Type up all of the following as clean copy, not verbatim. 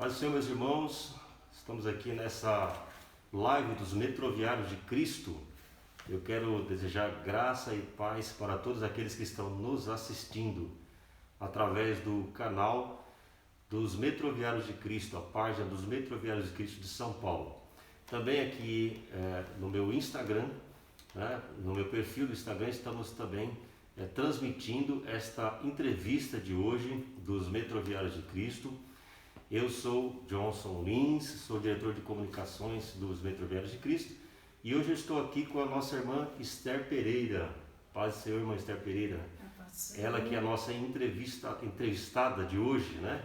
Paz do Senhor, meus irmãos, estamos aqui nessa live dos Metroviários de Cristo. Eu quero desejar graça e paz para todos aqueles que estão nos assistindo através do canal dos Metroviários de Cristo, a página dos Metroviários de Cristo de São Paulo. Também aqui no meu Instagram, no meu perfil do Instagram, estamos também transmitindo esta entrevista de hoje dos Metroviários de Cristo. Eu sou Johnson Lins, sou diretor de comunicações dos Metroviários de Cristo e hoje eu estou aqui com a nossa irmã Esther Pereira. Paz do Senhor, irmã Esther Pereira. Ela que é a nossa entrevistada de hoje, né?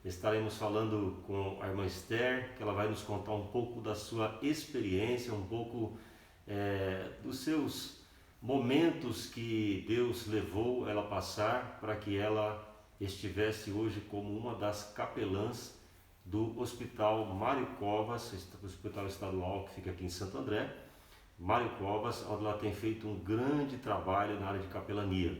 Estaremos falando com a irmã Esther, que ela vai nos contar um pouco da sua experiência, um pouco dos seus momentos que Deus levou ela a passar para que ela estivesse hoje como uma das capelãs do Hospital Mário Covas, hospital estadual que fica aqui em Santo André, Mário Covas, onde ela tem feito um grande trabalho na área de capelania.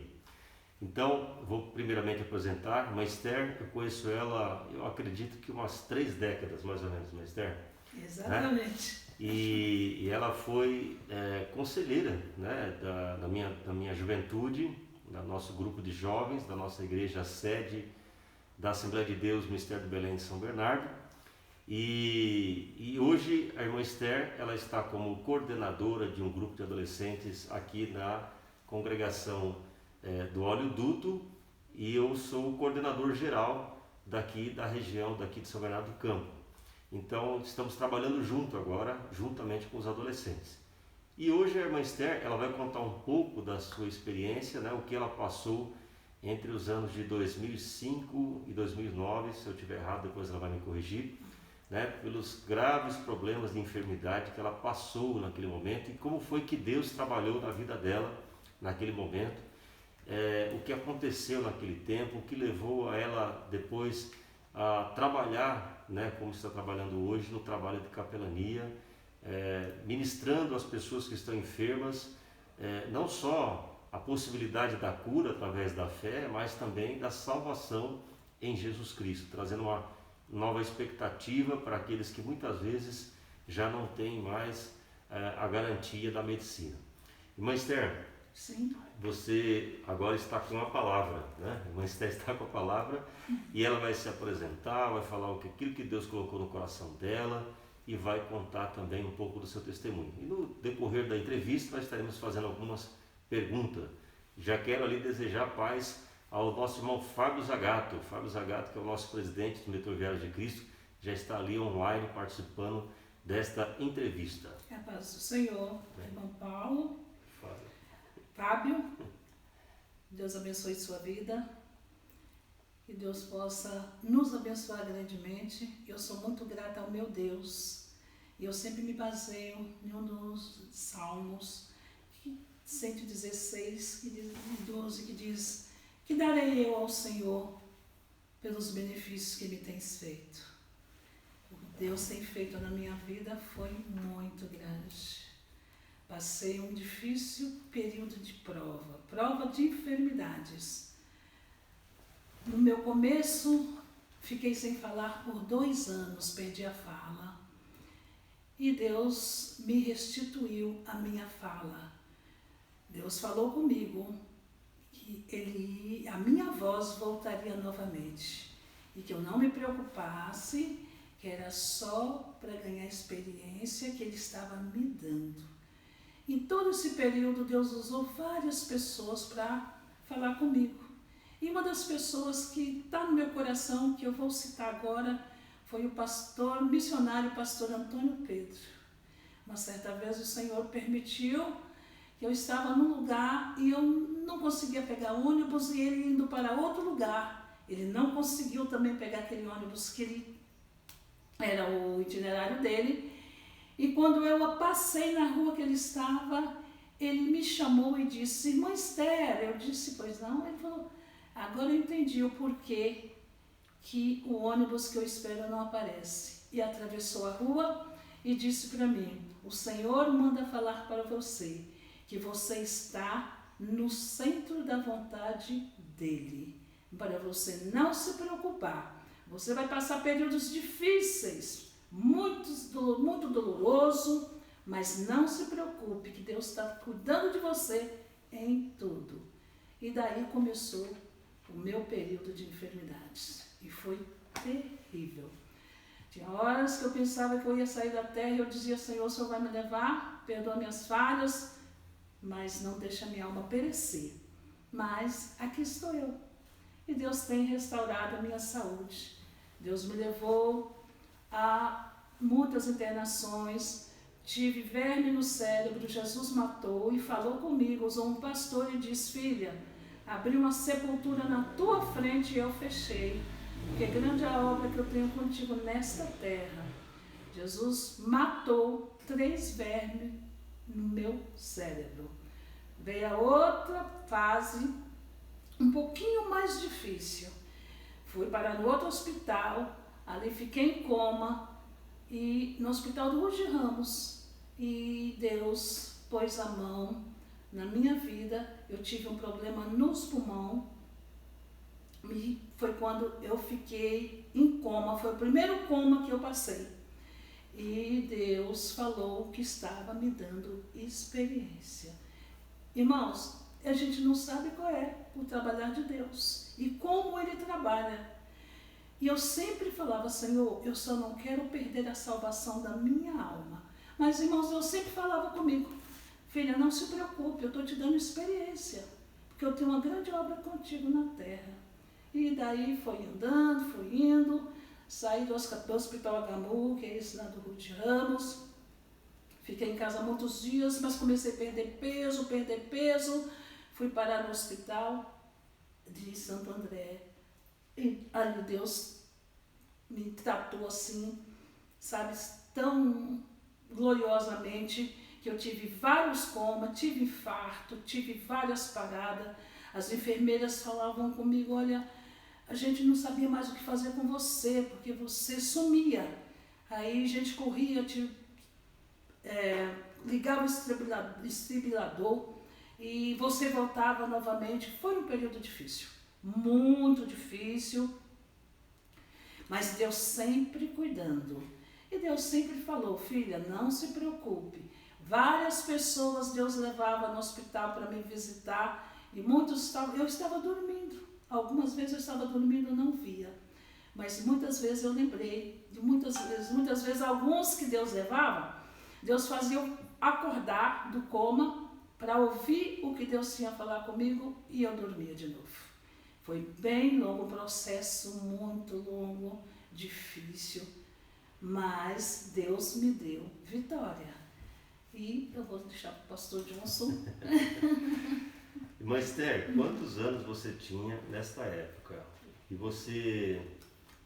Então, vou primeiramente apresentar a irmã Esther. Eu conheço ela, eu acredito que umas 3 décadas, mais ou menos, irmã Esther. Exatamente. Né? E ela foi conselheira, né, da minha juventude, do nosso grupo de jovens, da nossa igreja sede da Assembleia de Deus, Ministério do Belém de São Bernardo. E hoje a irmã Esther, ela está como coordenadora de um grupo de adolescentes aqui na congregação do Óleo Duto, e eu sou o coordenador geral daqui da região, daqui de São Bernardo do Campo. Então estamos trabalhando junto agora, juntamente com os adolescentes. E hoje a irmã Esther, ela vai contar um pouco da sua experiência, né, o que ela passou entre os anos de 2005 e 2009, se eu estiver errado depois ela vai me corrigir, né, pelos graves problemas de enfermidade que ela passou naquele momento e como foi que Deus trabalhou na vida dela naquele momento, o que aconteceu naquele tempo, o que levou a ela depois a trabalhar, né, como está trabalhando hoje no trabalho de capelania, ministrando as pessoas que estão enfermas, não só a possibilidade da cura através da fé, mas também da salvação em Jesus Cristo, trazendo uma nova expectativa para aqueles que muitas vezes já não têm mais a garantia da medicina. Irmã Esther, Sim. você agora está com a palavra, né? A irmã Esther está com a palavra e ela vai se apresentar, vai falar aquilo que Deus colocou no coração dela e vai contar também um pouco do seu testemunho. E no decorrer da entrevista nós estaremos fazendo algumas perguntas. Já quero ali desejar paz ao nosso irmão Fábio Zagato. Fábio Zagato, que é o nosso presidente do Metroviários de Cristo, já está ali online participando desta entrevista. É a paz do Senhor, irmão Paulo, Fábio, Deus abençoe sua vida, que Deus possa nos abençoar grandemente. Eu sou muito grata ao meu Deus e eu sempre me baseio em um dos Salmos 116 e 12, que diz: que darei eu ao Senhor pelos benefícios que me tens feito. O que Deus tem feito na minha vida foi muito grande. Passei um difícil período de prova de enfermidades. No meu começo, fiquei sem falar por 2 anos, perdi a fala. E Deus me restituiu a minha fala. Deus falou comigo que a minha voz voltaria novamente. E que eu não me preocupasse, que era só para ganhar experiência que Ele estava me dando. Em todo esse período, Deus usou várias pessoas para falar comigo. E uma das pessoas que está no meu coração, que eu vou citar agora, foi o missionário pastor Antônio Pedro. Uma certa vez o Senhor permitiu que eu estava num lugar e eu não conseguia pegar ônibus e ele indo para outro lugar. Ele não conseguiu também pegar aquele ônibus que era o itinerário dele. E quando eu passei na rua que ele estava, ele me chamou e disse: irmã Esther. Eu disse: pois não? Ele falou: agora eu entendi o porquê que o ônibus que eu espero não aparece. E atravessou a rua e disse para mim: o Senhor manda falar para você que você está no centro da vontade dele, para você não se preocupar. Você vai passar períodos difíceis, muito doloroso, mas não se preocupe que Deus está cuidando de você em tudo. E daí começou o meu período de enfermidades. E foi terrível. Tinha horas que eu pensava que eu ia sair da terra e eu dizia, Senhor, o Senhor vai me levar, perdoa minhas falhas, mas não deixa minha alma perecer. Mas aqui estou eu. E Deus tem restaurado a minha saúde. Deus me levou a muitas internações, tive verme no cérebro, Jesus matou e falou comigo, usou um pastor e disse, filha, abri uma sepultura na tua frente e eu fechei, porque grande é a obra que eu tenho contigo nesta terra. Jesus matou 3 vermes no meu cérebro. Veio a outra fase, um pouquinho mais difícil. Fui parar no outro hospital, ali fiquei em coma, e no hospital do Rude Ramos, e Deus pôs a mão na minha vida. Eu tive um problema nos pulmões, e foi quando eu fiquei em coma, foi o primeiro coma que eu passei. E Deus falou que estava me dando experiência. Irmãos, a gente não sabe qual é o trabalhar de Deus e como Ele trabalha. E eu sempre falava, Senhor, eu só não quero perder a salvação da minha alma. Mas, irmãos, Deus sempre falava comigo, filha, não se preocupe, eu estou te dando experiência, porque eu tenho uma grande obra contigo na terra. E daí foi andando, fui indo, saí do Hospital HMU, que é esse lá do Rude Ramos. Fiquei em casa muitos dias, mas comecei a perder peso. Fui parar no hospital de Santo André. E ali Deus me tratou assim, sabe, tão gloriosamente, que eu tive vários comas, tive infarto, tive várias paradas. As enfermeiras falavam comigo, olha, a gente não sabia mais o que fazer com você, porque você sumia. Aí a gente corria, ligava o estribilador e você voltava novamente. Foi um período difícil, muito difícil, mas Deus sempre cuidando. E Deus sempre falou, filha, não se preocupe. Várias pessoas Deus levava no hospital para me visitar e muitos eu estava dormindo. Algumas vezes eu estava dormindo e não via. Mas muitas vezes eu lembrei, muitas vezes alguns que Deus levava, Deus fazia eu acordar do coma para ouvir o que Deus tinha a falar comigo e eu dormia de novo. Foi bem longo, um processo muito longo, difícil, mas Deus me deu vitória. E eu vou deixar para o pastor Johnson. Irmã Esther, quantos anos você tinha nesta época? E você...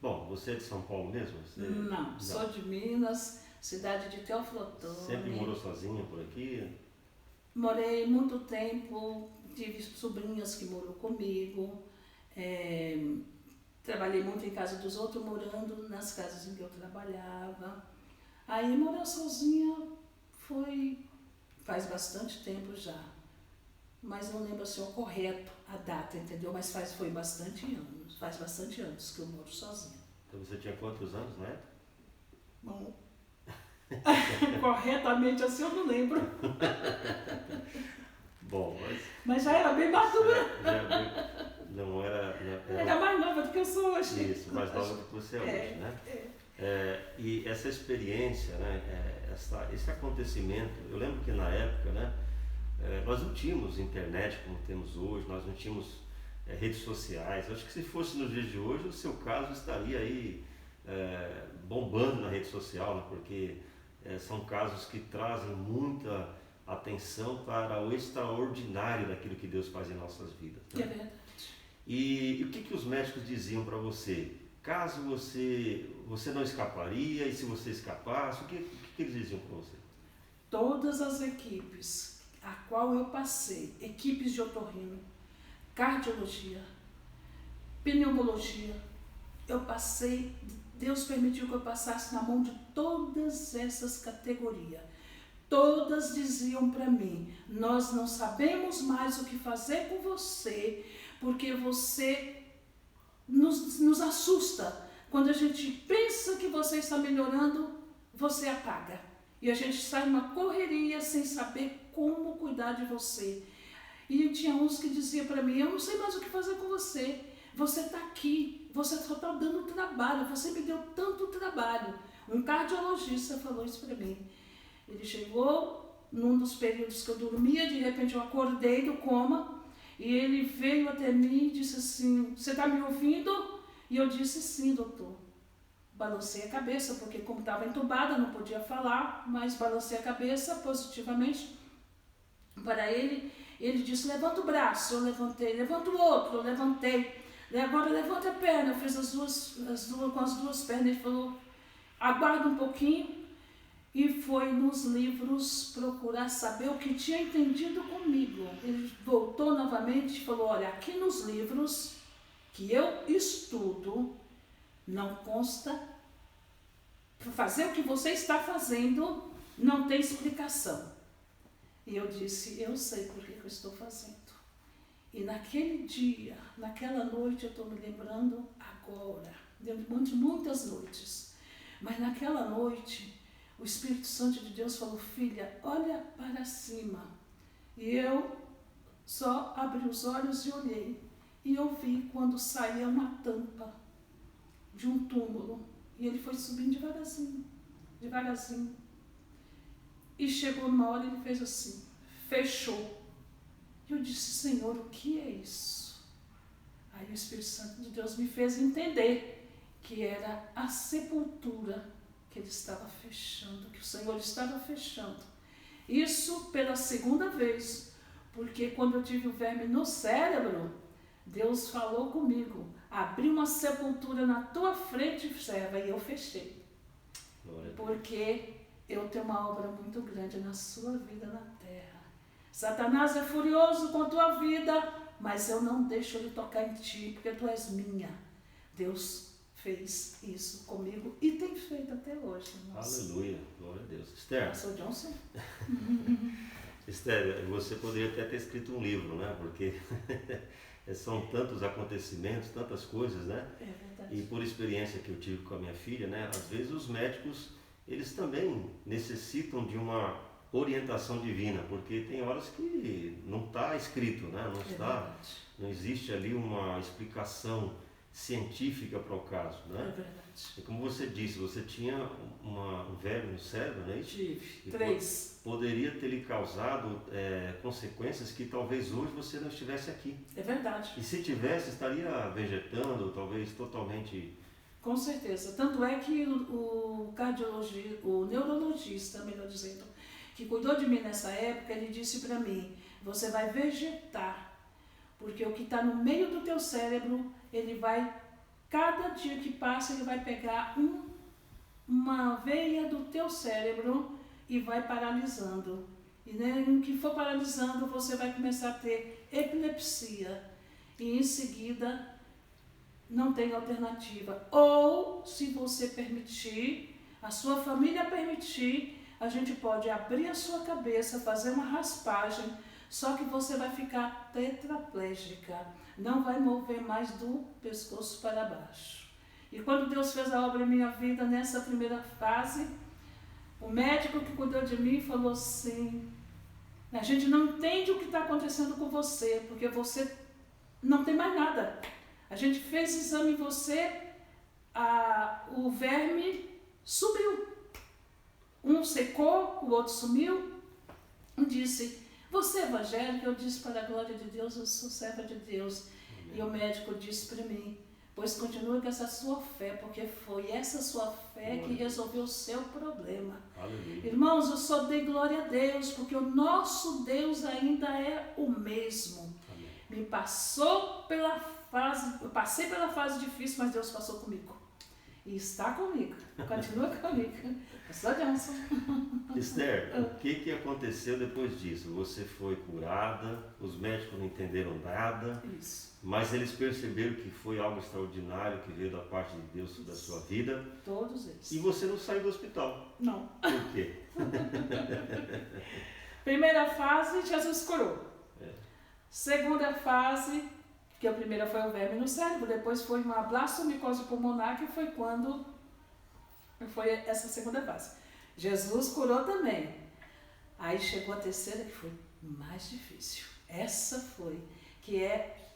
Bom, você é de São Paulo mesmo? Não, sou de Minas, cidade de Teoflotone. Sempre morou sozinha por aqui? Morei muito tempo, tive sobrinhas que moram comigo, trabalhei muito em casa dos outros, morando nas casas em que eu trabalhava. Aí morar sozinha faz bastante tempo já. Mas não lembro assim o correto, a data, entendeu? Mas faz bastante anos que eu moro sozinha. Então você tinha quantos anos, né? Bom, corretamente assim eu não lembro. Bom, mas já era bem madura. Não era... Era mais nova do que eu sou hoje. Isso, mais nova do que você é hoje, né? E essa experiência, né? Esse acontecimento, eu lembro que na época, né? Nós não tínhamos internet como temos hoje, nós não tínhamos redes sociais. Eu acho que se fosse nos dias de hoje, o seu caso estaria aí bombando na rede social, né? Porque são casos que trazem muita atenção para o extraordinário daquilo que Deus faz em nossas vidas, né? É verdade. E o que os médicos diziam para você? Caso você não escaparia, e se você escapasse, o que eles diziam para você? Todas as equipes a qual eu passei, equipes de otorrino, cardiologia, pneumologia, eu passei, Deus permitiu que eu passasse na mão de todas essas categorias. Todas diziam para mim, nós não sabemos mais o que fazer com você, porque você nos assusta. quando a gente pensa que você está melhorando, você apaga. E a gente sai numa correria sem saber como cuidar de você. E tinha uns que diziam para mim, eu não sei mais o que fazer com você. Você está aqui, você só está dando trabalho, você me deu tanto trabalho. Um cardiologista falou isso para mim. Ele chegou num dos períodos que eu dormia, de repente eu acordei do coma, e ele veio até mim e disse assim, você está me ouvindo? E eu disse, sim, doutor. Balancei a cabeça, porque como estava entubada, não podia falar, mas balancei a cabeça positivamente para ele. Ele disse, levanta o braço, eu levantei, levanta o outro, eu levantei. Agora levanta a perna, eu fiz com as duas pernas. Ele falou, aguarda um pouquinho. E foi nos livros procurar saber o que tinha entendido comigo. Ele voltou novamente e falou, olha, aqui nos livros que eu estudo, não consta, para fazer o que você está fazendo, não tem explicação. E eu disse, eu sei por que eu estou fazendo. E naquele dia, naquela noite, eu estou me lembrando agora, de muitas noites, mas naquela noite, o Espírito Santo de Deus falou, filha, olha para cima. E eu só abri os olhos e olhei. E eu vi quando saía uma tampa de um túmulo. E ele foi subindo devagarzinho, devagarzinho. E chegou numa hora e ele fez assim, fechou. E eu disse, Senhor, o que é isso? Aí o Espírito Santo de Deus me fez entender que era a sepultura que ele estava fechando, que o Senhor estava fechando. Isso pela segunda vez, porque quando eu tive o verme no cérebro, Deus falou comigo, abri uma sepultura na tua frente, serva, e eu fechei. Porque eu tenho uma obra muito grande na sua vida na terra. Satanás é furioso com a tua vida, mas eu não deixo ele tocar em ti, porque tu és minha. Deus fez isso comigo e tem feito até hoje. Nossa. Aleluia, glória a Deus. Esther, Pastor Johnson? Esther, você poderia até ter escrito um livro, né? Porque são tantos acontecimentos, tantas coisas, né? É verdade. E por experiência que eu tive com a minha filha, né? Às vezes os médicos, eles também necessitam de uma orientação divina, porque tem horas que não está escrito, né? Não existe ali uma explicação científica para o caso, né? É verdade. E como você disse, você tinha um verme no cérebro, né? Tive 3. Poderia ter lhe causado consequências que talvez hoje você não estivesse aqui. É verdade. E se tivesse, estaria vegetando, talvez totalmente... Com certeza. Tanto é que o neurologista, melhor dizendo, que cuidou de mim nessa época, ele disse para mim, você vai vegetar, porque o que está no meio do teu cérebro, ele vai, cada dia que passa, ele vai pegar uma veia do teu cérebro e vai paralisando. E no que for paralisando, você vai começar a ter epilepsia. E em seguida, não tem alternativa. Ou, se você permitir, a sua família permitir, a gente pode abrir a sua cabeça, fazer uma raspagem, só que você vai ficar tetraplégica, não vai mover mais do pescoço para baixo. E quando Deus fez a obra em minha vida, nessa primeira fase, o médico que cuidou de mim falou assim, a gente não entende o que está acontecendo com você, porque você não tem mais nada. A gente fez exame em você, o verme subiu. Um secou, o outro sumiu. Um disse, você é evangélica? Eu disse, para a glória de Deus, eu sou serva de Deus. Amém. E o médico disse para mim, pois continue com essa sua fé, porque foi essa sua fé que resolveu o seu problema. Aleluia. Irmãos, eu só dei glória a Deus, porque o nosso Deus ainda é o mesmo. Amém. Eu passei pela fase difícil, mas Deus passou comigo. E está comigo, continua comigo. Pastor Johnson. Esther, o que aconteceu depois disso? Você foi curada, os médicos não entenderam nada, isso. Mas eles perceberam que foi algo extraordinário que veio da parte de Deus sobre a sua vida. Todos eles. E você não saiu do hospital. Não. Por quê? Primeira fase, Jesus curou. Segunda fase, que a primeira foi o verme no cérebro, depois foi uma blastomicose pulmonar, que foi quando foi essa segunda fase. Jesus curou também. Aí chegou a terceira, que foi mais difícil. Essa foi, que é,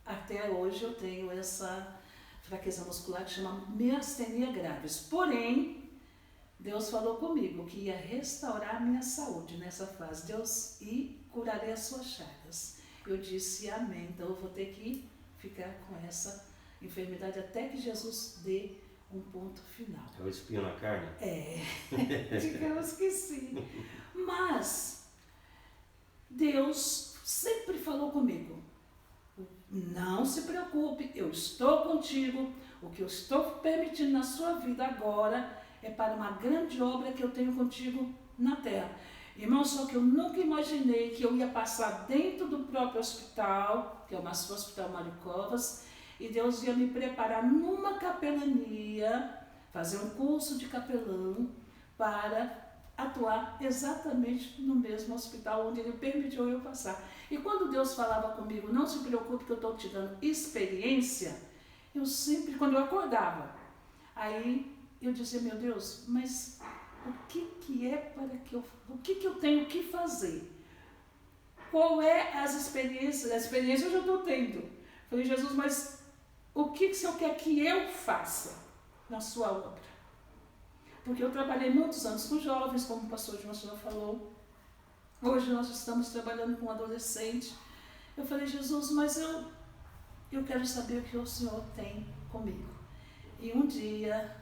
até hoje eu tenho essa fraqueza muscular que chama miastenia graves. Porém, Deus falou comigo que ia restaurar a minha saúde nessa fase. Deus, e curarei as suas chagas. Eu disse amém. Então eu vou ter que ficar com essa enfermidade até que Jesus dê um ponto final. É o espinho na carne? É, digamos que sim. Mas Deus sempre falou comigo: não se preocupe, eu estou contigo. O que eu estou permitindo na sua vida agora é para uma grande obra que eu tenho contigo na terra. Irmão, só que eu nunca imaginei que eu ia passar dentro do próprio hospital, que é o Hospital Mário Covas, e Deus ia me preparar numa capelania, fazer um curso de capelão para atuar exatamente no mesmo hospital onde Ele permitiu eu passar. E quando Deus falava comigo, não se preocupe que eu estou te dando experiência, eu sempre, quando eu acordava, aí eu dizia, meu Deus, mas o que é para que eu, o que eu tenho que fazer? Qual é as experiências? A experiência eu já estou tendo. Falei, Jesus, mas o que o Senhor quer que eu faça na sua obra? Porque eu trabalhei muitos anos com jovens, como o pastor João já falou. Hoje nós estamos trabalhando com adolescente. Eu falei, Jesus, mas eu quero saber o que o Senhor tem comigo. E um dia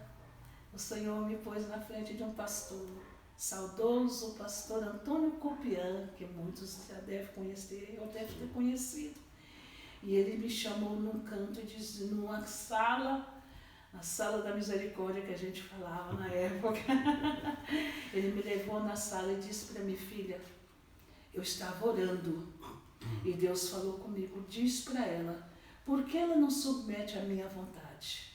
o Senhor me pôs na frente de um pastor, saudoso pastor Antônio Copian, que muitos já devem conhecer, eu devo ter conhecido. E ele me chamou num canto e disse, numa sala, a sala da misericórdia que a gente falava na época. Ele me levou na sala e disse para mim, filha, eu estava orando e Deus falou comigo, diz para ela, por que ela não submete à minha vontade?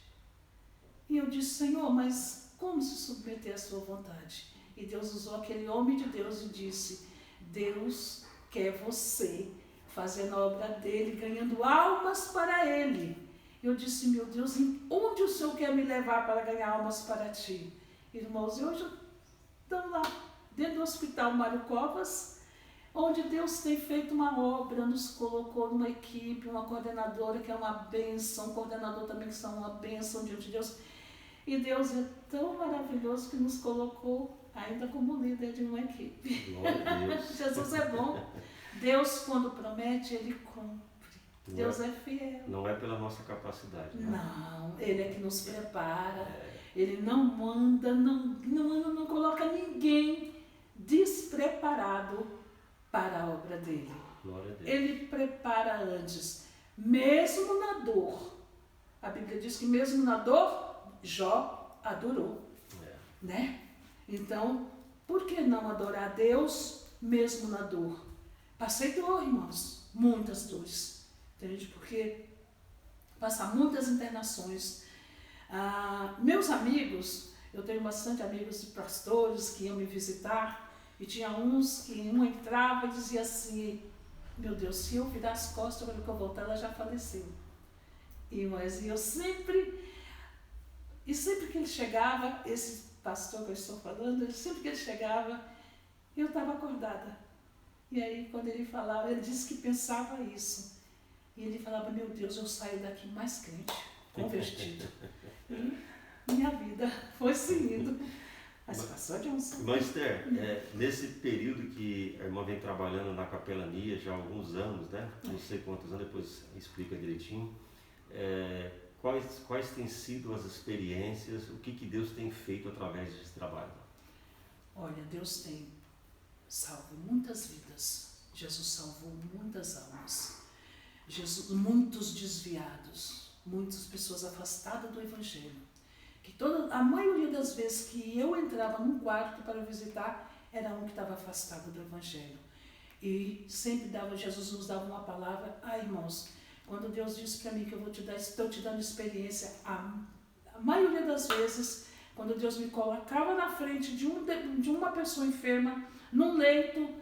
E eu disse, Senhor, mas como se submeter à sua vontade? E Deus usou aquele homem de Deus e disse, Deus quer você fazendo a obra dele, ganhando almas para ele. Eu disse, meu Deus, onde o Senhor quer me levar para ganhar almas para ti? Irmãos, e hoje estamos lá, dentro do Hospital Mário Covas, onde Deus tem feito uma obra, nos colocou numa equipe, uma coordenadora que é uma bênção, um coordenador também que são uma bênção diante de Deus. E Deus é tão maravilhoso que nos colocou ainda como líder de uma equipe. Glória a Deus. Jesus é bom. Deus, quando promete, Ele cumpre. Deus é fiel. Não é pela nossa capacidade. Não, Ele é que nos prepara. Ele não manda, não coloca ninguém despreparado para a obra dele. Glória a Deus. Ele prepara antes, mesmo na dor. A Bíblia diz que mesmo na dor, Jó adorou. Né? Então, por que não adorar a Deus mesmo na dor? Passei dor, irmãos, muitas dores. Entende? Porque passar muitas internações. Meus amigos, eu tenho bastante amigos de pastores que iam me visitar, e tinha uns que um entrava e dizia assim, meu Deus, se eu virar as costas, quando eu voltar, ela já faleceu. Mas eu sempre que ele chegava, esse pastor que eu estou falando, sempre que ele chegava, eu estava acordada. E aí, quando ele falava, ele disse que pensava isso. E ele falava, meu Deus, eu saio daqui mais crente, convertido. E minha vida foi seguindo. Mas passou de uns... Irmã Esther, nesse período que a irmã vem trabalhando na capelania, já há alguns anos, né? Não sei quantos anos, depois explica direitinho. Quais têm sido as experiências, o que Deus tem feito através desse trabalho? Olha, Deus tem salvo muitas vidas. Jesus salvou muitas almas. Muitos desviados, muitas pessoas afastadas do Evangelho. Que a maioria das vezes que eu entrava num quarto para visitar, era um que estava afastado do Evangelho. E sempre Jesus nos dava uma palavra. Irmãos, quando Deus disse para mim que estou te dando experiência, a maioria das vezes, quando Deus me colocava na frente de uma pessoa enferma, num leito,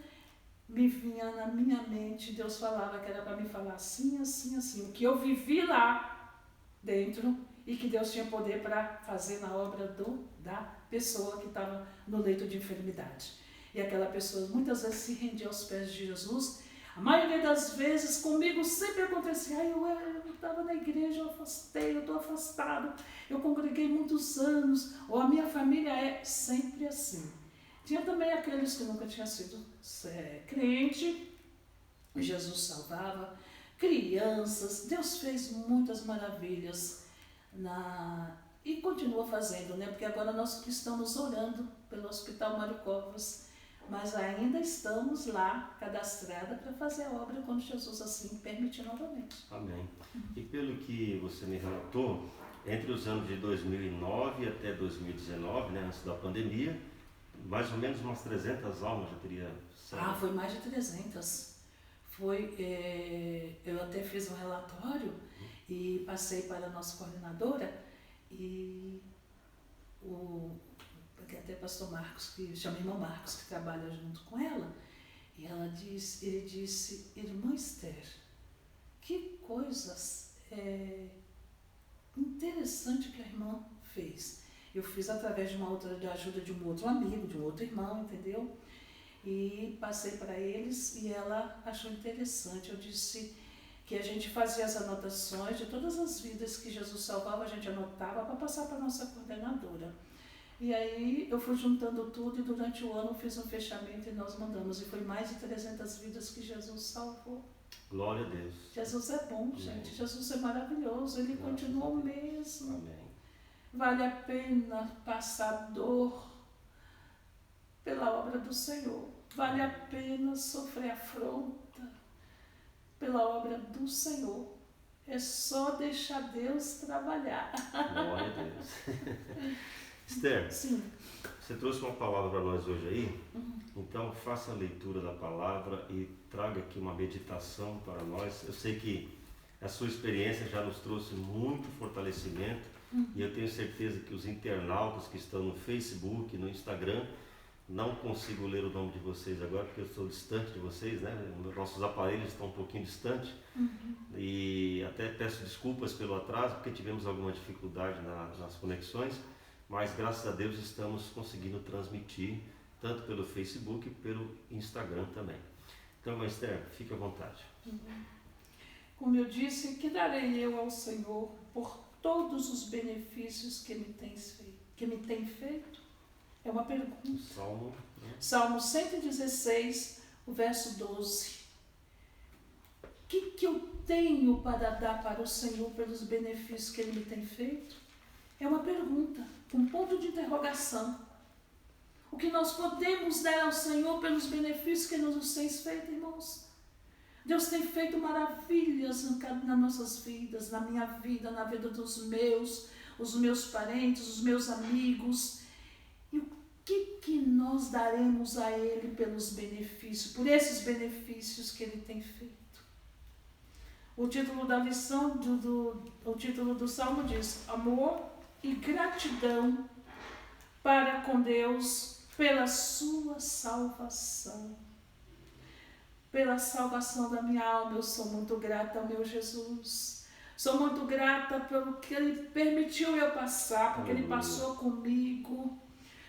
me vinha na minha mente, Deus falava que era para me falar assim, assim, assim. O que eu vivi lá dentro e que Deus tinha poder para fazer na obra da pessoa que estava no leito de enfermidade. E aquela pessoa muitas vezes se rendia aos pés de Jesus. A maioria das vezes comigo sempre acontecia, eu estava na igreja, eu estou afastado, eu congreguei muitos anos, ou a minha família é sempre assim. Tinha também aqueles que nunca tinham sido crente, Jesus salvava, crianças, Deus fez muitas maravilhas e continua fazendo, né? Porque agora nós estamos orando pelo Hospital Mário Covas, mas ainda estamos lá cadastrada para fazer a obra quando Jesus assim permitir novamente. Amém. E pelo que você me relatou, entre os anos de 2009 até 2019, né, antes da pandemia, mais ou menos umas 300 almas já teria saído. Foi mais de 300. Eu até fiz um relatório e passei para a nossa coordenadora e até pastor Marcos, que chama irmão Marcos, que trabalha junto com ela, e ele disse, irmã Esther, que coisas interessantes que a irmã fez. Eu fiz através de ajuda de um outro amigo, de um outro irmão, entendeu? E passei para eles e ela achou interessante. Eu disse que a gente fazia as anotações de todas as vidas que Jesus salvava, a gente anotava para passar para a nossa coordenadora. E aí eu fui juntando tudo e durante o ano fiz um fechamento e nós mandamos. E foi mais de 300 vidas que Jesus salvou. Glória a Deus. Jesus é bom, gente. Amém. Jesus é maravilhoso. Ele continua o mesmo. Amém. Vale a pena passar dor pela obra do Senhor. Vale a pena sofrer afronta pela obra do Senhor. É só deixar Deus trabalhar. Glória a Deus. Esther, sim, você trouxe uma palavra para nós hoje aí, então faça a leitura da palavra e traga aqui uma meditação para nós. Eu sei que a sua experiência já nos trouxe muito fortalecimento e eu tenho certeza que os internautas que estão no Facebook, no Instagram, não consigo ler o nome de vocês agora porque eu estou distante de vocês, né? Nossos aparelhos estão um pouquinho distantes e até peço desculpas pelo atraso porque tivemos alguma dificuldade nas conexões. Mas graças a Deus estamos conseguindo transmitir tanto pelo Facebook e pelo Instagram também. Então, Esther, fique à vontade. Como eu disse, que darei eu ao Senhor por todos os benefícios que me tem feito? É uma pergunta. Salmo, né? Salmo 116, o verso 12. O que eu tenho para dar para o Senhor pelos benefícios que Ele me tem feito? É uma pergunta, um ponto de interrogação. O que nós podemos dar ao Senhor pelos benefícios que Ele nos tem feito, irmãos? Deus tem feito maravilhas nas nossas vidas, na minha vida, na vida dos os meus parentes, os meus amigos. E o que nós daremos a Ele pelos benefícios, por esses benefícios que Ele tem feito? O título da lição, o título do Salmo diz: amor e gratidão para com Deus pela sua salvação. Pela salvação da minha alma, eu sou muito grata ao meu Jesus. Sou muito grata pelo que Ele permitiu eu passar, porque Ele passou comigo.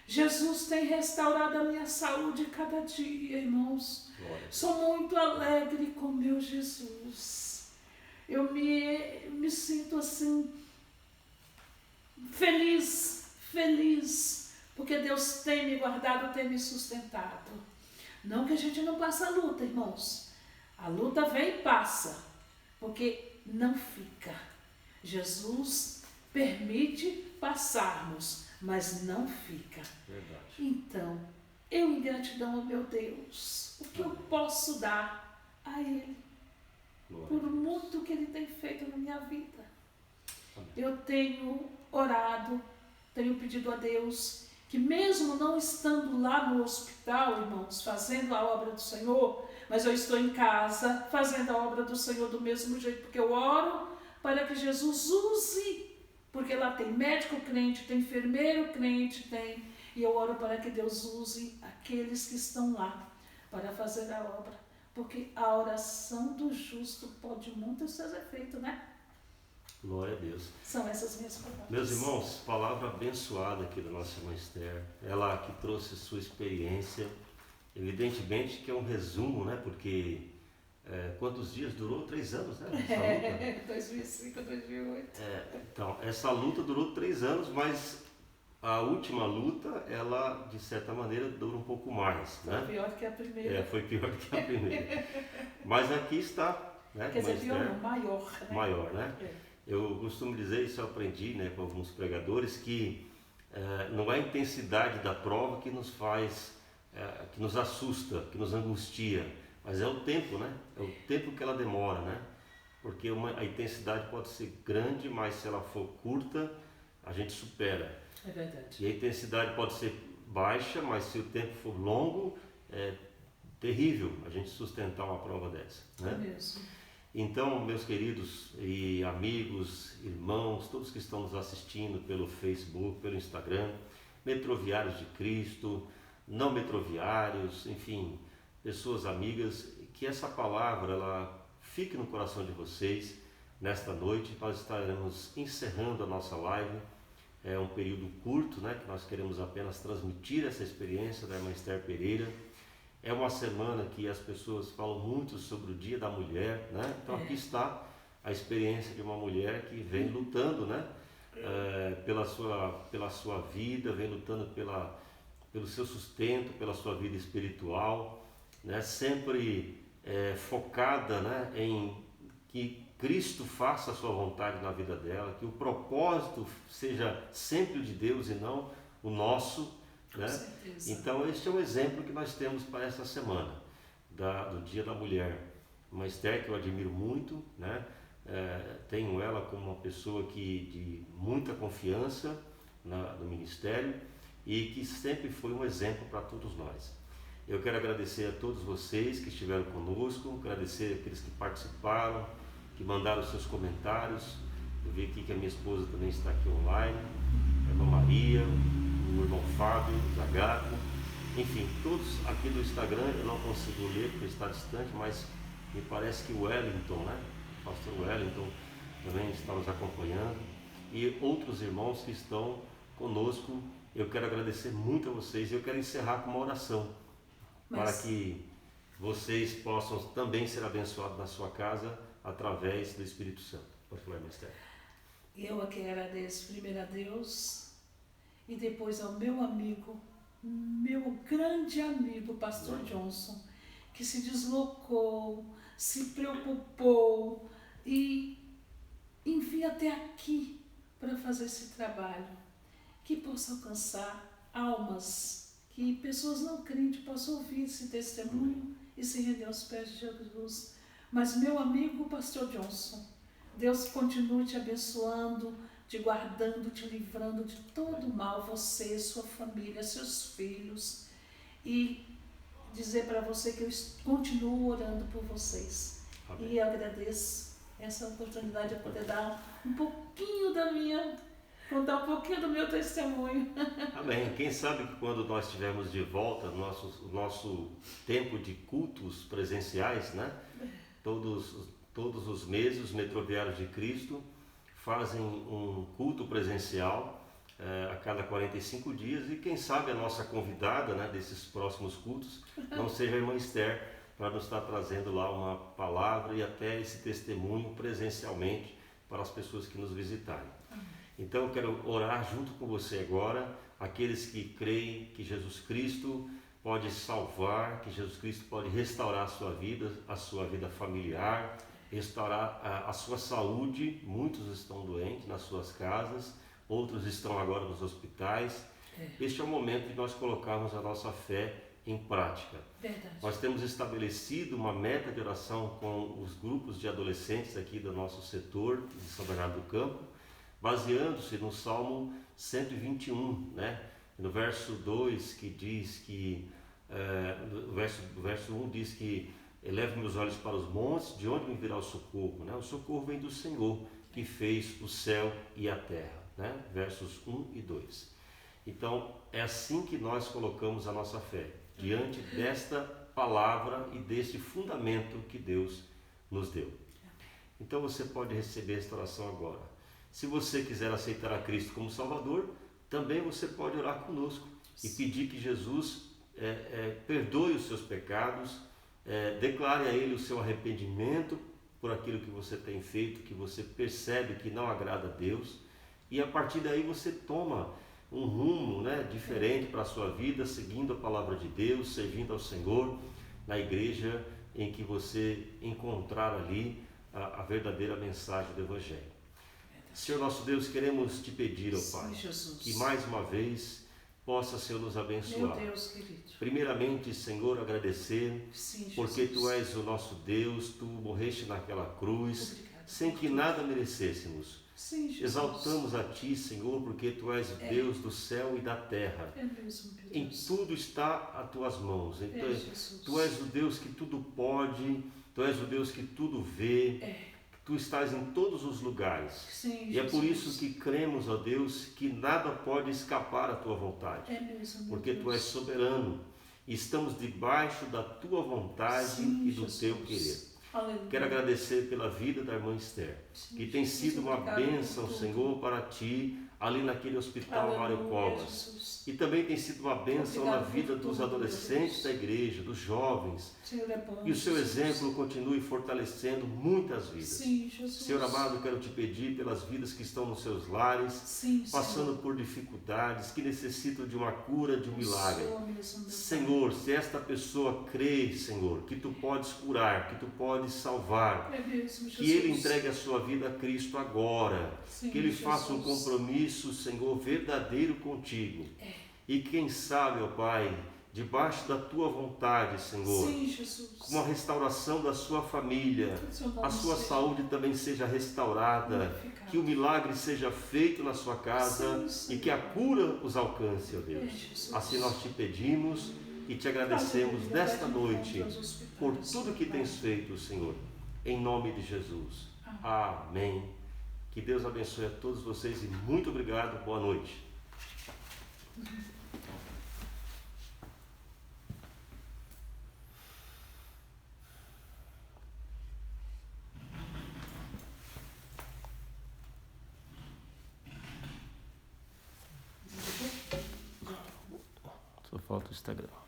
Jesus tem restaurado a minha saúde cada dia, irmãos. Sou muito alegre com meu Jesus. Eu me sinto assim, feliz, porque Deus tem me guardado, tem me sustentado. Não que a gente não passa a luta, irmãos. A luta vem e passa, porque não fica. Jesus permite passarmos, mas não fica. Verdade. Então, eu em gratidão ao meu Deus, o que eu posso dar a Ele? Por muito que Ele tem feito na minha vida. Eu tenho orado, tenho pedido a Deus que mesmo não estando lá no hospital, irmãos, fazendo a obra do Senhor, mas eu estou em casa fazendo a obra do Senhor do mesmo jeito, porque eu oro para que Jesus use, porque lá tem médico crente, tem enfermeiro crente, e eu oro para que Deus use aqueles que estão lá, para fazer a obra, porque a oração do justo pode muito seus efeitos, né? Glória a Deus. São essas minhas palavras. Meus irmãos, palavra abençoada aqui da nossa irmã Esther. Ela que trouxe sua experiência, evidentemente que é um resumo, né? Porque quantos dias durou? 3 anos, né? Essa luta. 2005, 2008. Então, essa luta durou 3 anos, mas a última luta, ela, de certa maneira, dura um pouco mais, né? Foi pior que a primeira. Foi pior que a primeira. Mas aqui está, né? Quer dizer, pior não, maior. Né? Maior, né? Eu costumo dizer, isso eu aprendi, né, com alguns pregadores, que não é a intensidade da prova que nos faz, que nos assusta, que nos angustia, mas é o tempo, né? É o tempo que ela demora, né? Porque a intensidade pode ser grande, mas se ela for curta, a gente supera. É verdade. E a intensidade pode ser baixa, mas se o tempo for longo, é terrível a gente sustentar uma prova dessa, né? É mesmo. Então, meus queridos e amigos, irmãos, todos que estão nos assistindo pelo Facebook, pelo Instagram, metroviários de Cristo, não metroviários, enfim, pessoas amigas, que essa palavra ela fique no coração de vocês nesta noite. Nós estaremos encerrando a nossa live. É um período curto, né, que nós queremos apenas transmitir essa experiência da irmã Esther Pereira. É uma semana que as pessoas falam muito sobre o Dia da Mulher, né? Então aqui está a experiência de uma mulher que vem lutando, né? Pela sua vida, vem lutando pelo seu sustento, pela sua vida espiritual, né? Sempre focada, né, em que Cristo faça a sua vontade na vida dela, que o propósito seja sempre o de Deus e não o nosso, né? Então este é um exemplo que nós temos para essa semana do Dia da Mulher. Uma Esther que eu admiro muito, né? Tenho ela como uma pessoa de muita confiança no ministério e que sempre foi um exemplo para todos nós. Eu quero agradecer a todos vocês que estiveram conosco, agradecer aqueles que participaram, que mandaram seus comentários. Eu vi aqui que a minha esposa também está aqui online, a irmã Maria, o irmão Fábio, o Zagato, enfim, todos aqui do Instagram. Eu não consigo ler porque está distante, mas me parece que o Wellington, né? O pastor Wellington também está nos acompanhando e outros irmãos que estão conosco. Eu quero agradecer muito a vocês e eu quero encerrar com uma oração para que vocês possam também ser abençoados na sua casa através do Espírito Santo. Pode falar, Esther. Eu aqui agradeço primeiro a Deus e depois ao meu amigo, meu grande amigo, pastor Johnson, que se deslocou, se preocupou e envia até aqui para fazer esse trabalho, que possa alcançar almas, que pessoas não crentes possam ouvir esse testemunho e se render aos pés de Jesus. Mas meu amigo, pastor Johnson, Deus continue te abençoando, te guardando, te livrando de todo mal, você, sua família, seus filhos, e dizer para você que eu continuo orando por vocês. Amém. E eu agradeço essa oportunidade de poder dar um pouquinho contar um pouquinho do meu testemunho. Amém. Quem sabe que quando nós estivermos de volta, o nosso tempo de cultos presenciais, né? Todos os meses, os metroviários de Cristo fazem um culto presencial a cada 45 dias e quem sabe a nossa convidada, né, desses próximos cultos não seja a irmã Esther, para nos estar trazendo lá uma palavra e até esse testemunho presencialmente para as pessoas que nos visitarem. Então eu quero orar junto com você agora, aqueles que creem que Jesus Cristo pode salvar, que Jesus Cristo pode restaurar a sua vida familiar, restaurar a sua saúde. Muitos estão doentes nas suas casas, outros estão agora nos hospitais. Este é o momento de nós colocarmos a nossa fé em prática. Verdade. Nós temos estabelecido uma meta de oração com os grupos de adolescentes aqui do nosso setor de São Bernardo do Campo, baseando-se no Salmo 121, né? No verso 2 que diz que, o verso 1 diz que elevo meus olhos para os montes, de onde me virá o socorro? Né? O socorro vem do Senhor, que fez o céu e a terra, né? Versos 1 e 2. Então, é assim que nós colocamos a nossa fé, diante desta palavra e deste fundamento que Deus nos deu. Então você pode receber esta oração agora. Se você quiser aceitar a Cristo como Salvador, também você pode orar conosco e pedir que Jesus perdoe os seus pecados, declare a Ele o seu arrependimento por aquilo que você tem feito, que você percebe que não agrada a Deus, e a partir daí você toma um rumo, diferente para a sua vida, seguindo a palavra de Deus, servindo ao Senhor na igreja em que você encontrar ali a verdadeira mensagem do Evangelho. Senhor nosso Deus, queremos te pedir, ó Pai, que mais uma vez possa, Senhor, nos abençoar. Meu Deus, querido. Primeiramente, Senhor, agradecer, Sim, porque Tu és o nosso Deus, Tu morreste naquela cruz, Obrigada, sem que nada merecêssemos. Sim, Jesus. Exaltamos a Ti, Senhor, porque Tu és o Deus do céu e da terra. É mesmo, meu Em Deus. tudo está às Tuas mãos. Então, Jesus. Tu és o Deus que tudo pode, Tu és o Deus que tudo vê, Tu estás em todos os lugares. Sim, e é por isso que cremos, ó Deus, que nada pode escapar à Tua vontade. É mesmo, meu Porque Deus. Tu és soberano e estamos debaixo da Tua vontade Sim, e do Jesus. Teu querer. Aleluia. Quero agradecer pela vida da irmã Esther, Sim, que tem Jesus, sido uma obrigada bênção, por tudo. Senhor, para Ti, ali naquele hospital Mário Aleluia, Covas. Jesus. E também tem sido uma bênção Obrigado na por vida tudo, dos meu adolescentes Deus. da igreja, dos jovens. Senhor é bom, E o Seu Jesus. exemplo continue fortalecendo muitas vidas. Sim, Jesus. Senhor amado, quero Te pedir pelas vidas que estão nos Seus lares, Sim, passando Senhor. por dificuldades, que necessitam de uma cura, de um milagre. Senhor mesmo, meu Pai. Senhor, se esta pessoa crê, Senhor, que Tu podes curar, que Tu podes salvar, É mesmo, Jesus. que ele entregue a sua vida a Cristo agora, Sim, que ele Jesus. faça um compromisso, Senhor, verdadeiro contigo. E quem sabe, ó Pai, debaixo da Tua vontade, Senhor, Sim, Jesus. com a restauração da sua família, Que o Seu nome a sua seja saúde também seja restaurada, glorificado. que o milagre seja feito na sua casa Sim, Senhor. e que a cura os alcance, ó Deus. É, Jesus. Assim nós te pedimos e te agradecemos Aleluia. nesta Vai de noite encontro aos hospitais, por tudo que Pai. tens feito, Senhor, em nome de Jesus. Amém. Amém. Que Deus abençoe a todos vocês e muito obrigado. Boa noite. Só falta o Instagram.